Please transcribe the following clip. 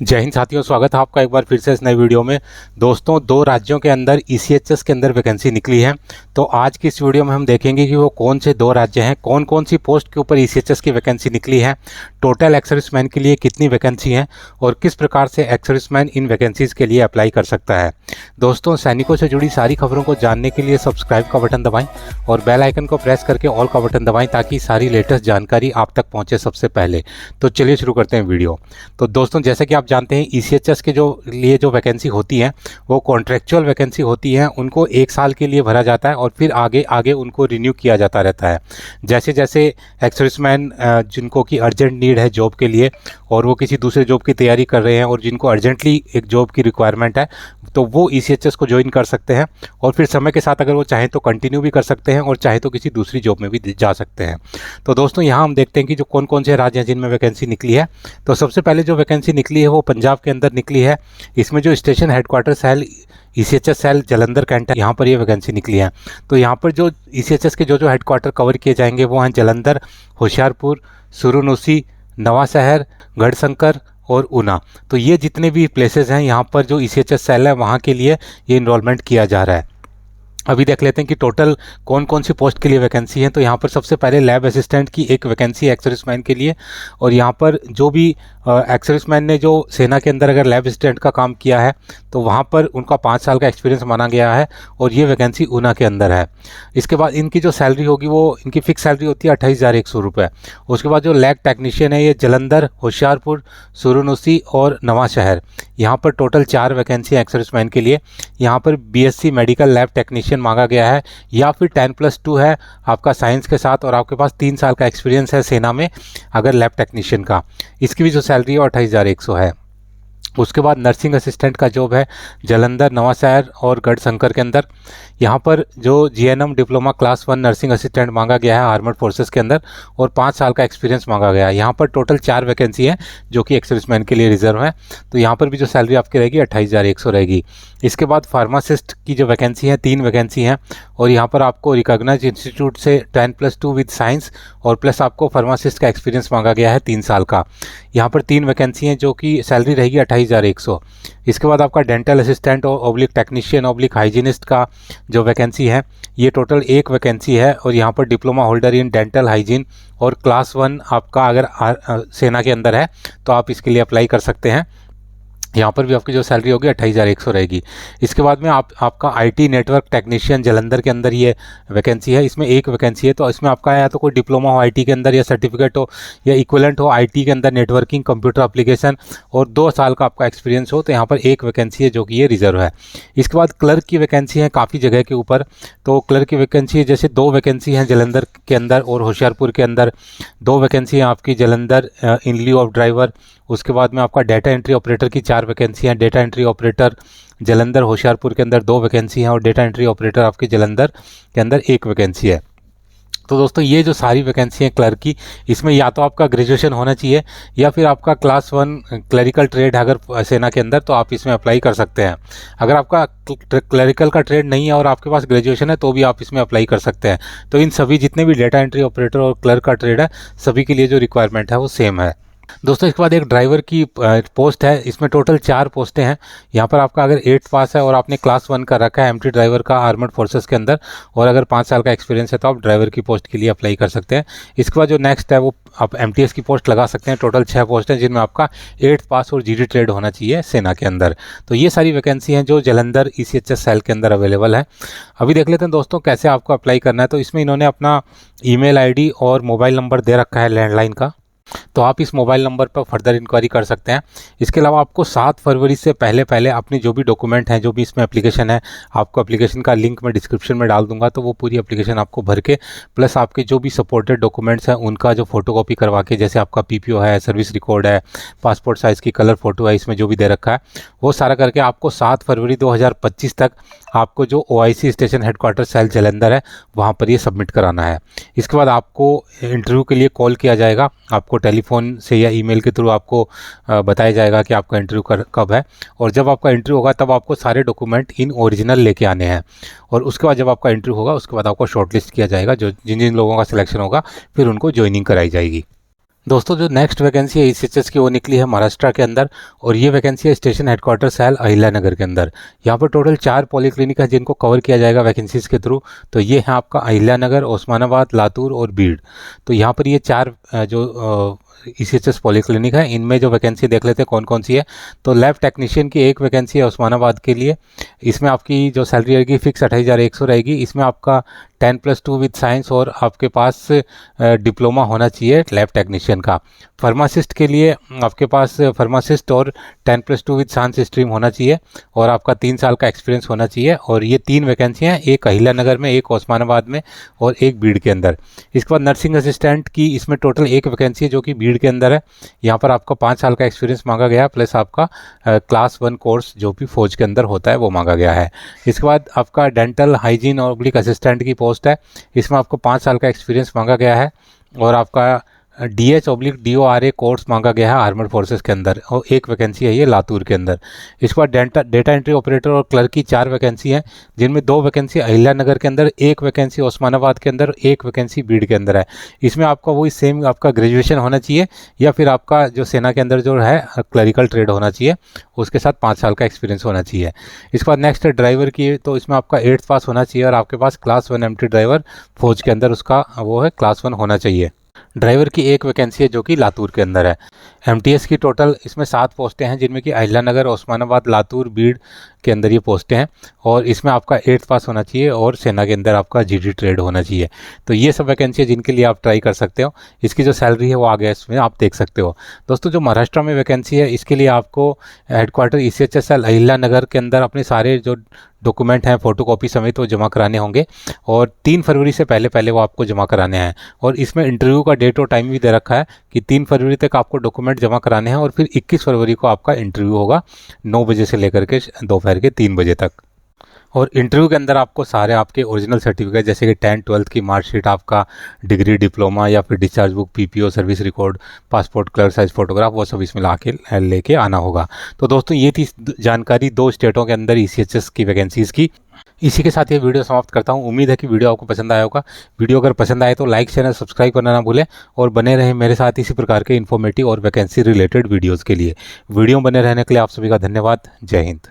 जय हिंद साथियों, स्वागत है आपका एक बार फिर से इस नए वीडियो में। दोस्तों, दो राज्यों के अंदर ईसीएचएस के अंदर वैकेंसी निकली है। तो आज की इस वीडियो में हम देखेंगे कि वो कौन से दो राज्य हैं, कौन कौन सी पोस्ट के ऊपर ईसीएचएस की वैकेंसी निकली है, टोटल एक्स सर्विसमैन के लिए कितनी वैकेंसी हैं और किस प्रकार से एक्स सर्विसमैन इन वैकेंसीज़ के लिए अप्लाई कर सकता है। दोस्तों, सैनिकों से जुड़ी सारी खबरों को जानने के लिए सब्सक्राइब का बटन दबाएं और बेल आइकन को प्रेस करके ऑल का बटन दबाएं ताकि सारी लेटेस्ट जानकारी आप तक पहुँचे सबसे पहले। तो चलिए शुरू करते हैं वीडियो। तो दोस्तों, जैसे कि आप जानते हैं, ईसीएचएस के लिए जो वैकेंसी होती है वो कॉन्ट्रेक्चुअल वैकेंसी होती है। उनको 1 साल के लिए भरा जाता है और फिर आगे आगे उनको रिन्यू किया जाता रहता है। जैसे जैसे एक्स सर्विसमैन जिनको कि अर्जेंट नीड है जॉब के लिए और वो किसी दूसरे जॉब की तैयारी कर रहे हैं और जिनको अर्जेंटली एक जॉब की रिक्वायरमेंट है, तो वो ईसीएचएस को ज्वाइन कर सकते हैं और फिर समय के साथ अगर वो चाहें तो कंटिन्यू भी कर सकते हैं और चाहे तो किसी दूसरी जॉब में भी जा सकते हैं। तो दोस्तों, यहाँ हम देखते हैं कि जो कौन कौन से राज्य हैं जिनमें वैकेंसी निकली है। तो सबसे पहले जो वैकेंसी निकली है वो पंजाब के अंदर निकली है। इसमें जो station headquarter cell ECHS cell Jalandhar Cantt है, यहाँ पर ये वैकेंसी निकली है। तो यहाँ पर जो ईसीएचएस के जो हेडक्वार्टर कवर किए जाएंगे वो हैं जलंधर, होशियारपुर, सुरुनुसी, नवाशहर, गढ़शंकर और ऊना। तो ये जितने भी प्लेसेस हैं यहाँ पर जो ईसीएचएस सेल है वहाँ के लिए ये इनरोलमेंट किया जा रहा है। अभी देख लेते हैं कि टोटल कौन कौन सी पोस्ट के लिए वैकेंसी है। तो यहाँ पर सबसे पहले लैब असिस्टेंट की एक वैकेंसी है एक्स सर्विसमैन के लिए। और यहाँ पर जो भी एक्स सर्विसमैन ने जो सेना के अंदर अगर लैब असिस्टेंट का काम किया है तो वहाँ पर उनका 5 साल का एक्सपीरियंस माना गया है और ये वैकेंसी ऊना के अंदर है। इसके बाद इनकी जो सैलरी होगी वो इनकी फिक्स सैलरी होती है 28,100 रुपये। उसके बाद जो लैब टेक्नीशियन है ये जलंधर, होशियारपुर, सुरुनुसी और नवाशहर, यहाँ पर टोटल 4 वैकेंसी है एक्स सर्विसमैन के लिए। यहाँ पर बीएससी मेडिकल लैब टेक्नीशियन मांगा गया है या फिर 10+2 है आपका साइंस के साथ और आपके पास 3 साल का एक्सपीरियंस है सेना में अगर लैब टेक्नीशियन का। इसकी भी जो सैलरी है 28,100 है। उसके बाद नर्सिंग असिस्टेंट का जॉब है जलंधर, नवाशहर और गढ़शंकर के अंदर। यहाँ पर जो GNM diploma class 1 nursing assistant मांगा गया है आर्मर्ड फोर्सेस के अंदर और 5 साल का एक्सपीरियंस मांगा गया है। यहाँ पर टोटल 4 वैकेंसी है जो कि एक्स सर्विसमैन के लिए रिजर्व है। तो यहाँ पर भी जो सैलरी आपकी रहेगी 28,100 रहेगी। इसके बाद फार्मासिस्ट की जो वैकेंसी है 3 वैकेंसी हैं और यहाँ पर आपको रिकॉग्नाइज्ड इंस्टीट्यूट से 10+2 विद साइंस और प्लस आपको फार्मासिस्ट का एक्सपीरियंस मांगा गया है 3 साल का। यहाँ पर 3 वैकेंसी हैं जो कि सैलरी रहेगी 28,100। इसके बाद आपका डेंटल असिस्टेंट और ऑब्लिक टेक्नीशियन ऑब्लिक हाइजीनिस्ट का जो वैकेंसी है ये टोटल 1 वैकेंसी है और यहाँ पर diploma holder in dental hygiene और क्लास 1 आपका अगर सेना के अंदर है तो आप इसके लिए अप्लाई कर सकते हैं। यहाँ पर भी आपकी जो सैलरी होगी 28,100 रहेगी। इसके बाद में आपका आईटी नेटवर्क टेक्नीशियन जलंधर के अंदर ये वैकेंसी है। इसमें 1 वैकेंसी है। तो इसमें आपका या तो कोई डिप्लोमा हो आईटी के अंदर या सर्टिफिकेट हो या इक्विवेलेंट हो आईटी के अंदर नेटवर्किंग कंप्यूटर एप्लीकेशन और 2 साल का आपका एक्सपीरियंस हो। तो यहाँ पर 1 वैकेंसी है जो कि ये रिजर्व है। इसके बाद क्लर्क की वैकेंसी है काफ़ी जगह के ऊपर। तो क्लर्क की वैकेंसी जैसे 2 वैकेंसी हैं जलंधर के अंदर और होशियारपुर के अंदर। 2 वैकेंसी हैं आपकी जलंधर इन लीव ऑफ ड्राइवर। उसके बाद में आपका डेटा एंट्री ऑपरेटर की 4 वैकेंसी हैं। Data entry operator Jalandhar Hoshiarpur के अंदर 2 वैकेंसी हैं और डेटा एंट्री ऑपरेटर आपके जलंधर के अंदर 1 वैकेंसी है। तो दोस्तों, ये जो सारी वैकेंसी हैं क्लर्क की, इसमें या तो आपका ग्रेजुएशन होना चाहिए या फिर आपका क्लास 1 क्लरिकल ट्रेड अगर सेना के अंदर तो आप इसमें अप्लाई कर सकते हैं। अगर आपका क्लरिकल का ट्रेड नहीं है और आपके पास ग्रेजुएशन है तो भी आप इसमें अप्लाई कर सकते हैं। तो इन सभी जितने भी डेटा एंट्री ऑपरेटर और क्लर्क का ट्रेड है सभी के लिए जो रिक्वायरमेंट है वो सेम है। दोस्तों, इसके बाद एक ड्राइवर की पोस्ट है। इसमें टोटल 4 पोस्टें हैं। यहाँ पर आपका अगर 8th पास है और आपने क्लास 1 का रखा है एमटी ड्राइवर का आर्मर्ड फोर्सेस के अंदर और अगर 5 साल का एक्सपीरियंस है तो आप ड्राइवर की पोस्ट के लिए अप्लाई कर सकते हैं। इसके बाद जो नेक्स्ट है वो आप एमटीएस की पोस्ट लगा सकते हैं। टोटल 6 पोस्ट हैं जिनमें आपका 8th पास और जीडी ट्रेड होना चाहिए सेना के अंदर। तो ये सारी वैकेंसी हैं जो जलंधर ईसीएचएस सेल के अंदर अवेलेबल है। अभी देख लेते हैं दोस्तों कैसे आपको अप्लाई करना है। तो इसमें इन्होंने अपना ईमेल आईडी और मोबाइल नंबर दे रखा है लैंडलाइन का, तो आप इस मोबाइल नंबर पर फर्दर इंक्वायरी कर सकते हैं। इसके अलावा आपको 7 फरवरी से पहले अपनी जो भी डॉक्यूमेंट हैं, जो भी इसमें एप्लीकेशन है, आपको एप्लीकेशन का लिंक मैं डिस्क्रिप्शन में डाल दूंगा। तो वो पूरी एप्लीकेशन आपको भर के प्लस आपके जो भी सपोर्टेड डॉक्यूमेंट्स हैं उनका जो फोटोकॉपी करवा के, जैसे आपका पीपीओ है, सर्विस रिकॉर्ड है, पासपोर्ट साइज़ की कलर फ़ोटो है, इसमें जो भी दे रखा है वो सारा करके आपको 7 फरवरी 2025 तक आपको जो OIC station headquarter cell Jalandhar है वहाँ पर ये सबमिट कराना है। इसके बाद आपको इंटरव्यू के लिए कॉल किया जाएगा। आपको टेलीफोन से या ईमेल के थ्रू आपको बताया जाएगा कि आपका इंटरव्यू कब है और जब आपका इंटरव्यू होगा तब आपको सारे डॉक्यूमेंट इन ओरिजिनल लेके आने हैं और उसके बाद जब आपका इंटरव्यू होगा उसके बाद आपको शॉर्टलिस्ट किया जाएगा। जो जिन जिन लोगों का सिलेक्शन होगा फिर उनको ज्वाइनिंग कराई जाएगी। दोस्तों जो नेक्स्ट वैकेंसी है ईसीएचएस की वो निकली है महाराष्ट्र के अंदर, और ये वैकेंसी है स्टेशन हेडक्वार्टर सैल अहिल्यानगर के अंदर। यहाँ पर टोटल 4 पॉलीक्लिनिक है जिनको कवर किया जाएगा वैकेंसीज के थ्रू। तो ये है आपका अहिल्यानगर, ओस्मानाबाद, लातूर और बीड़। तो यहाँ पर ये 4 जो ईसीएचएस पॉलीक्लिनिक है, इनमें जो वैकेंसी देख लेते हैं कौन कौन सी है। तो लैब टेक्नीशियन की एक वैकेंसी है ओस्मानाबाद के लिए। इसमें आपकी जो सैलरी रहेगी फिक्स 28,100 रहेगी। इसमें आपका 10+2 विद साइंस और आपके पास डिप्लोमा होना चाहिए लैब टेक्नीशियन का। फार्मासिस्ट के लिए आपके पास फार्मासिस्ट और 10+2 विद साइंस स्ट्रीम होना चाहिए, और आपका 3 साल का एक्सपीरियंस होना चाहिए। और ये 3 वैकेंसियाँ, एक अहिल्यानगर में, एक ओस्मानाबाद में और एक बीड़ के अंदर। इसके बाद नर्सिंग असिस्टेंट की इसमें टोटल एक वैकेंसी है जो कि बीड़ के अंदर है। यहाँ पर आपका 5 साल का एक्सपीरियंस मांगा गया, प्लस आपका क्लास 1 कोर्स जो भी फौज के अंदर होता है वो मांगा गया है। इसके बाद आपका डेंटल हाइजीन और ऑब्लिक असिस्टेंट की पोस्ट है। इसमें आपको 5 साल का एक्सपीरियंस मांगा गया है, और आपका DH/DORA कोर्स मांगा गया है आर्मर्ड फोर्सेस के अंदर, और एक वैकेंसी है ये लातूर के अंदर। इसके बाद डेटा एंट्री ऑपरेटर और क्लर्क की 4 वैकेंसी हैं, जिनमें 2 वैकेंसी अहिल्यानगर के अंदर, एक वैकेंसी ओस्मानाबाद के अंदर, एक वैकेंसी बीड़ के अंदर है। इसमें आपका वही सेम आपका ग्रेजुएशन होना चाहिए, या फिर आपका जो सेना के अंदर जो है क्लरिकल ट्रेड होना चाहिए, उसके साथ 5 साल का एक्सपीरियंस होना चाहिए। इसके बाद नेक्स्ट ड्राइवर की, तो इसमें आपका 8th पास होना चाहिए, और आपके पास क्लास 1 MT ड्राइवर फौज के अंदर उसका वो है क्लास 1 होना चाहिए। ड्राइवर की एक वैकेंसी है जो कि लातूर के अंदर है। MTS की टोटल इसमें 7 पोस्टें हैं, जिनमें कि अहिल्यानगर, ओस्मानाबाद, लातूर, बीड़ के अंदर ये पोस्टें हैं, और इसमें आपका 8th पास होना चाहिए, और सेना के अंदर आपका GD ट्रेड होना चाहिए। तो ये सब वैकेंसी है जिनके लिए आप ट्राई कर सकते हो। इसकी जो सैलरी है वो आगे इसमें आप देख सकते हो। दोस्तों जो महाराष्ट्र में वैकेंसी है, इसके लिए आपको हेडक्वार्टर ECHS अहिल्यानगर के अंदर अपने सारे जो डॉक्यूमेंट हैं फोटोकॉपी समेत वो जमा कराने होंगे, और 3 फरवरी से पहले पहले वो आपको जमा कराने हैं। और इसमें इंटरव्यू का डेट और टाइम भी दे रखा है कि 3 फरवरी तक आपको डॉक्यूमेंट जमा कराने हैं, और फिर 21 फरवरी को आपका इंटरव्यू होगा 9 बजे से लेकर के दोपहर के 3 बजे तक। और इंटरव्यू के अंदर आपको सारे आपके ओरिजिनल सर्टिफिकेट जैसे कि 10th 12th की मार्कशीट, आपका डिग्री, डिप्लोमा या फिर discharge book, PPO, service record, passport colour size photograph, वो सब इसमें लेके आना होगा। तो दोस्तों ये थी जानकारी 2 स्टेटों के अंदर ECHS की वैकेंसीज़ की। इसी के साथ ये वीडियो समाप्त करता हूँ। उम्मीद है कि वीडियो आपको पसंद आया होगा। वीडियो अगर पसंद आए तो लाइक, चैनल सब्सक्राइब करना ना भूलें, और बने रहें मेरे साथ इसी प्रकार के इन्फॉर्मेटिव और वैकेंसी रिलेटेड वीडियोज़ के लिए। वीडियो बने रहने के लिए आप सभी का धन्यवाद। जय हिंद।